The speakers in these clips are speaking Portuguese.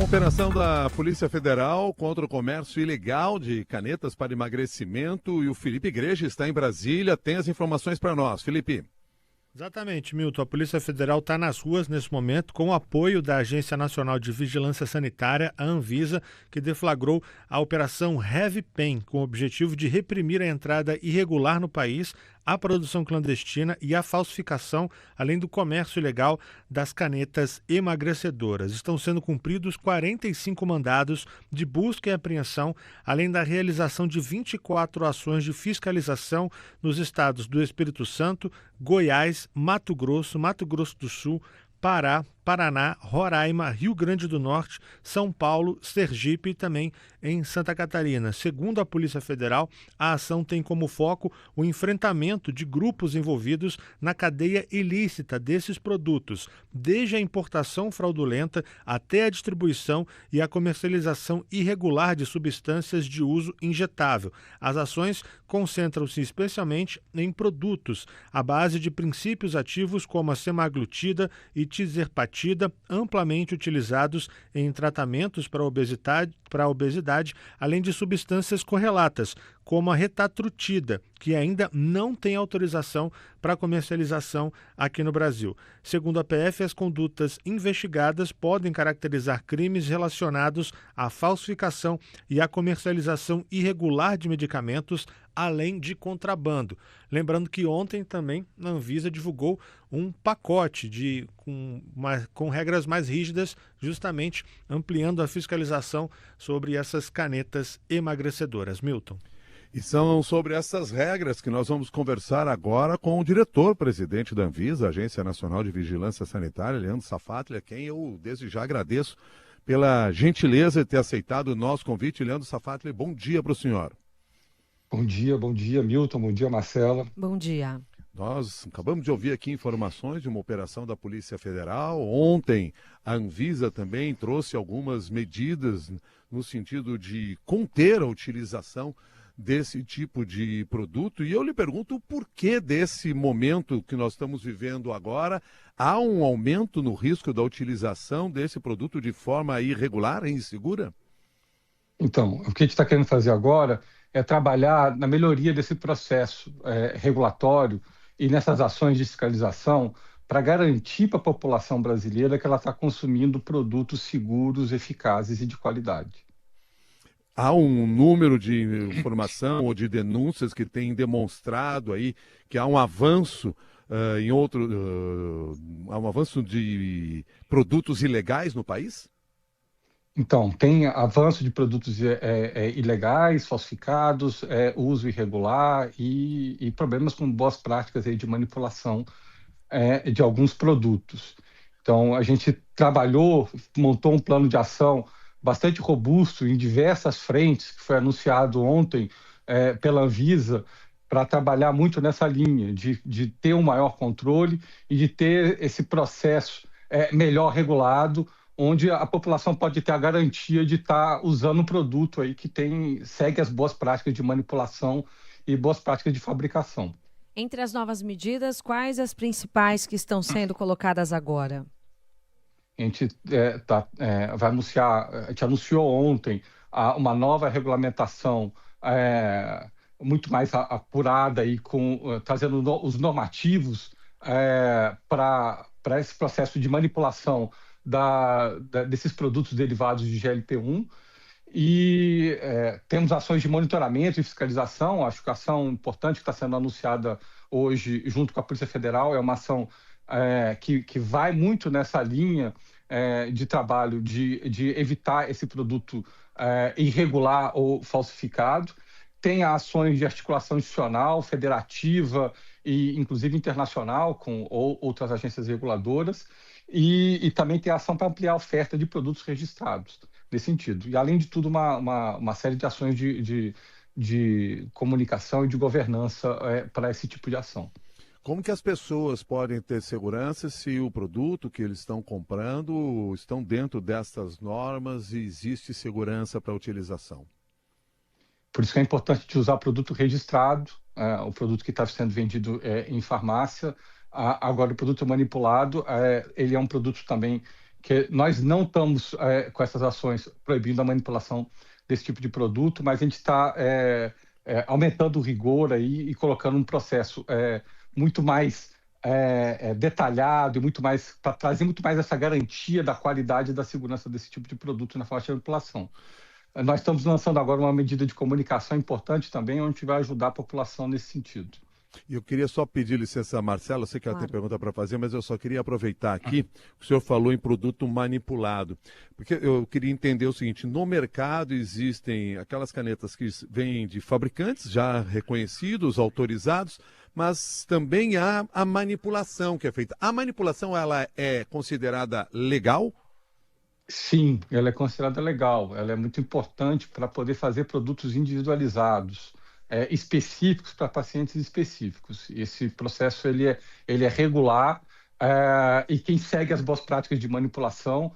Uma operação da Polícia Federal contra o comércio ilegal de canetas para emagrecimento, e o Felipe Igreja está em Brasília, tem as informações para nós. Felipe. Exatamente, Milton. A Polícia Federal está nas ruas nesse momento com o apoio da Agência Nacional de Vigilância Sanitária, a Anvisa, que deflagrou a Operação Heavy Pen, com o objetivo de reprimir a entrada irregular no país, a produção clandestina e a falsificação, além do comércio ilegal das canetas emagrecedoras. Estão sendo cumpridos 45 mandados de busca e apreensão, além da realização de 24 ações de fiscalização nos estados do Espírito Santo, Goiás, Mato Grosso do Sul, Pará, Paraná, Roraima, Rio Grande do Norte, São Paulo, Sergipe e também em Santa Catarina. Segundo a Polícia Federal, a ação tem como foco o enfrentamento de grupos envolvidos na cadeia ilícita desses produtos, desde a importação fraudulenta até a distribuição e a comercialização irregular de substâncias de uso injetável. As ações concentram-se especialmente em produtos à base de princípios ativos como a semaglutida e tizerpatina, amplamente utilizados em tratamentos para a obesidade, além de substâncias correlatas, como a retatrutida, que ainda não tem autorização para comercialização aqui no Brasil. Segundo a PF, as condutas investigadas podem caracterizar crimes relacionados à falsificação e à comercialização irregular de medicamentos, além de contrabando. Lembrando que ontem também a Anvisa divulgou um pacote com regras mais rígidas, justamente ampliando a fiscalização sobre essas canetas emagrecedoras. Milton. E são sobre essas regras que nós vamos conversar agora com o diretor-presidente da Anvisa, Agência Nacional de Vigilância Sanitária, Leandro Safatli, a quem eu desde já agradeço pela gentileza de ter aceitado o nosso convite. Leandro Safatli, bom dia para o senhor. Bom dia, Milton, bom dia, Marcela. Bom dia. Nós acabamos de ouvir aqui informações de uma operação da Polícia Federal. Ontem, a Anvisa também trouxe algumas medidas no sentido de conter a utilização desse tipo de produto. E eu lhe pergunto o porquê desse momento que nós estamos vivendo agora. Há um aumento no risco da utilização desse produto de forma irregular e insegura? Então, o que a gente está querendo fazer agora é trabalhar na melhoria desse processo regulatório e nessas ações de fiscalização para garantir para a população brasileira que ela está consumindo produtos seguros, eficazes e de qualidade. Há um número de informação ou de denúncias que tem demonstrado aí que há um avanço há um avanço de produtos ilegais no país? Então, tem avanço de produtos ilegais, falsificados, uso irregular e problemas com boas práticas aí de manipulação de alguns produtos. Então, a gente montou um plano de ação bastante robusto em diversas frentes, que foi anunciado ontem pela Anvisa, para trabalhar muito nessa linha de ter um maior controle e de ter esse processo melhor regulado, onde a população pode ter a garantia de estar usando um produto aí que segue as boas práticas de manipulação e boas práticas de fabricação. Entre as novas medidas, quais as principais que estão sendo colocadas agora? A gente vai anunciar, a gente anunciou ontem uma nova regulamentação muito mais apurada aí, trazendo os normativos para esse processo de manipulação desses produtos derivados de GLP-1 e temos ações de monitoramento e fiscalização. Acho que a ação importante que está sendo anunciada hoje junto com a Polícia Federal é uma ação que vai muito nessa linha de trabalho de evitar esse produto irregular ou falsificado. Tem ações de articulação institucional, federativa e inclusive internacional com outras agências reguladoras. E também tem ação para ampliar a oferta de produtos registrados nesse sentido. E, além de tudo, uma série de ações de comunicação e de governança para esse tipo de ação. Como que as pessoas podem ter segurança se o produto que eles estão comprando estão dentro dessas normas e existe segurança para a utilização? Por isso que é importante de usar produto registrado, o produto que está sendo vendido em farmácia. Agora, o produto manipulado, ele é um produto também que nós não estamos com essas ações proibindo a manipulação desse tipo de produto, mas a gente está aumentando o rigor aí e colocando um processo muito mais detalhado e muito mais para trazer muito mais essa garantia da qualidade e da segurança desse tipo de produto na faixa de manipulação. Nós estamos lançando agora uma medida de comunicação importante também, onde vai ajudar a população nesse sentido. E eu queria só pedir licença, Marcela, eu sei que ela tem pergunta para fazer, mas eu só queria aproveitar aqui, o senhor falou em produto manipulado, porque eu queria entender o seguinte, no mercado existem aquelas canetas que vêm de fabricantes já reconhecidos, autorizados, mas também há a manipulação que é feita. A manipulação, ela é considerada legal? Sim, ela é considerada legal, ela é muito importante para poder fazer produtos individualizados, específicos para pacientes específicos. Esse processo ele é regular e quem segue as boas práticas de manipulação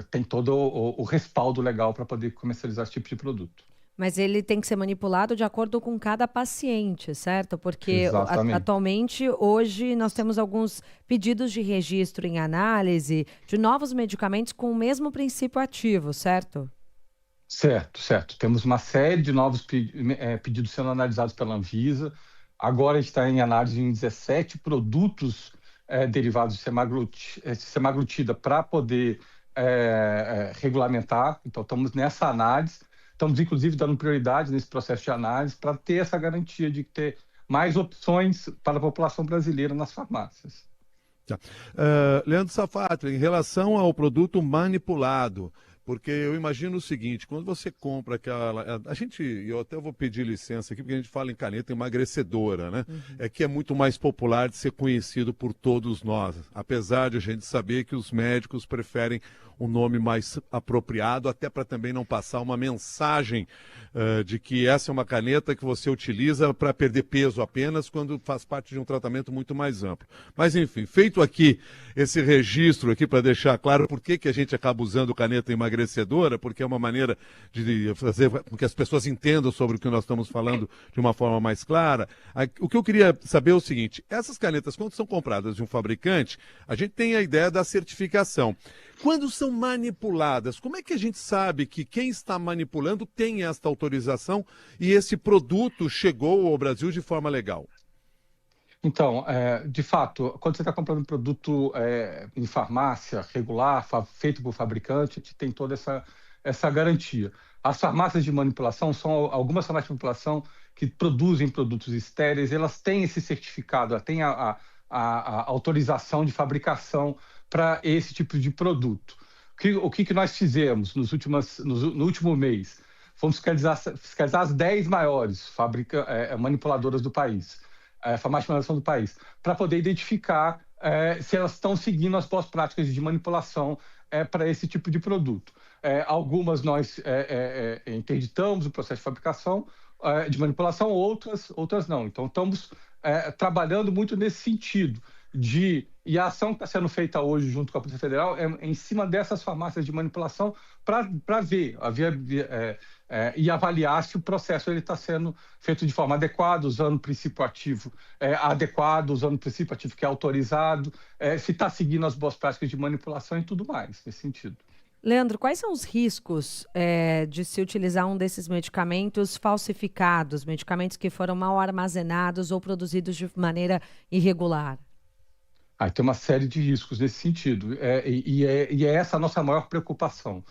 tem todo o respaldo legal para poder comercializar esse tipo de produto. Mas ele tem que ser manipulado de acordo com cada paciente, certo? Porque atualmente, hoje, nós temos alguns pedidos de registro em análise de novos medicamentos com o mesmo princípio ativo, certo? Certo. Temos uma série de novos pedidos sendo analisados pela Anvisa. Agora a gente está em análise em 17 produtos derivados de semaglutida para poder regulamentar. Então, estamos nessa análise. Estamos, inclusive, dando prioridade nesse processo de análise para ter essa garantia de ter mais opções para a população brasileira nas farmácias. Leandro Safatli, em relação ao produto manipulado, porque eu imagino o seguinte, quando você compra aquela... eu até vou pedir licença aqui, porque a gente fala em caneta emagrecedora, né? Uhum. É que é muito mais popular de ser conhecido por todos nós, apesar de a gente saber que os médicos preferem um nome mais apropriado, até para também não passar uma mensagem de que essa é uma caneta que você utiliza para perder peso apenas, quando faz parte de um tratamento muito mais amplo. Mas, enfim, feito aqui esse registro aqui para deixar claro por que a gente acaba usando caneta emagrecedora, porque é uma maneira de fazer com que as pessoas entendam sobre o que nós estamos falando de uma forma mais clara. O que eu queria saber é o seguinte, essas canetas, quando são compradas de um fabricante, a gente tem a ideia da certificação. Quando são manipuladas, como é que a gente sabe que quem está manipulando tem esta autorização e esse produto chegou ao Brasil de forma legal? Então, de fato, quando você está comprando um produto em farmácia regular, feito por fabricante, tem toda essa garantia. As farmácias de manipulação são algumas farmácias de manipulação que produzem produtos estéreis, elas têm esse certificado, têm a autorização de fabricação para esse tipo de produto. O que nós fizemos no último mês? Fomos fiscalizar as 10 maiores manipuladoras do país, farmácias de manipulação do país, para poder identificar se elas estão seguindo as boas práticas de manipulação para esse tipo de produto. Algumas nós interditamos o processo de fabricação de manipulação, outras não. Então, estamos trabalhando muito nesse sentido. E a ação que está sendo feita hoje junto com a Polícia Federal é em cima dessas farmácias de manipulação para ver e avaliar se o processo está sendo feito de forma adequada, usando o princípio ativo adequado, usando o princípio ativo que é autorizado, se está seguindo as boas práticas de manipulação e tudo mais nesse sentido. Leandro, quais são os riscos de se utilizar um desses medicamentos falsificados, medicamentos que foram mal armazenados ou produzidos de maneira irregular? Tem uma série de riscos nesse sentido, e é essa a nossa maior preocupação.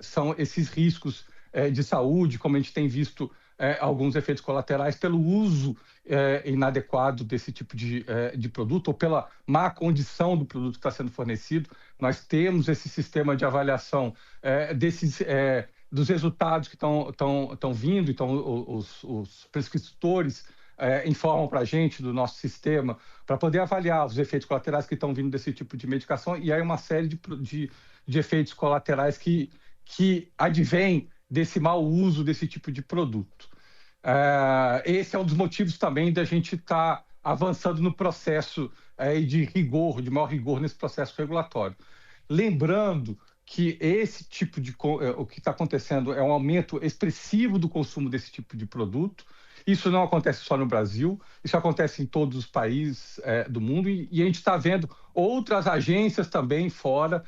São esses riscos de saúde, como a gente tem visto alguns efeitos colaterais pelo uso inadequado desse tipo de produto ou pela má condição do produto que está sendo fornecido. Nós temos esse sistema de avaliação dos resultados que estão vindo, então os prescritores informam para a gente do nosso sistema para poder avaliar os efeitos colaterais que estão vindo desse tipo de medicação, e aí uma série de efeitos colaterais que advêm desse mau uso desse tipo de produto. Esse é um dos motivos também da gente estar avançando no processo de maior rigor nesse processo regulatório. Lembrando que esse tipo o que está acontecendo é um aumento expressivo do consumo desse tipo de produto, Isso não acontece só no Brasil, isso acontece em todos os países do mundo e a gente está vendo outras agências também fora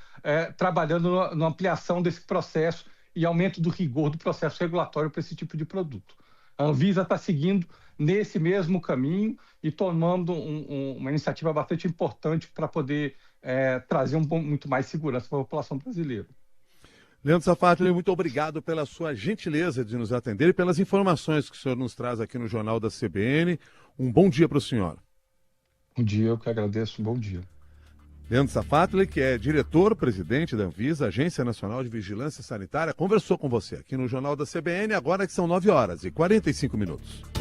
trabalhando na ampliação desse processo e aumento do rigor do processo regulatório para esse tipo de produto. A Anvisa está seguindo nesse mesmo caminho e tomando uma iniciativa bastante importante para poder trazer muito mais segurança para a população brasileira. Leandro Safatli, muito obrigado pela sua gentileza de nos atender e pelas informações que o senhor nos traz aqui no Jornal da CBN. Um bom dia para o senhor. Um dia, eu que agradeço. Um bom dia. Leandro Safatli, que é diretor-presidente da Anvisa, Agência Nacional de Vigilância Sanitária, conversou com você aqui no Jornal da CBN, agora que são 9h45.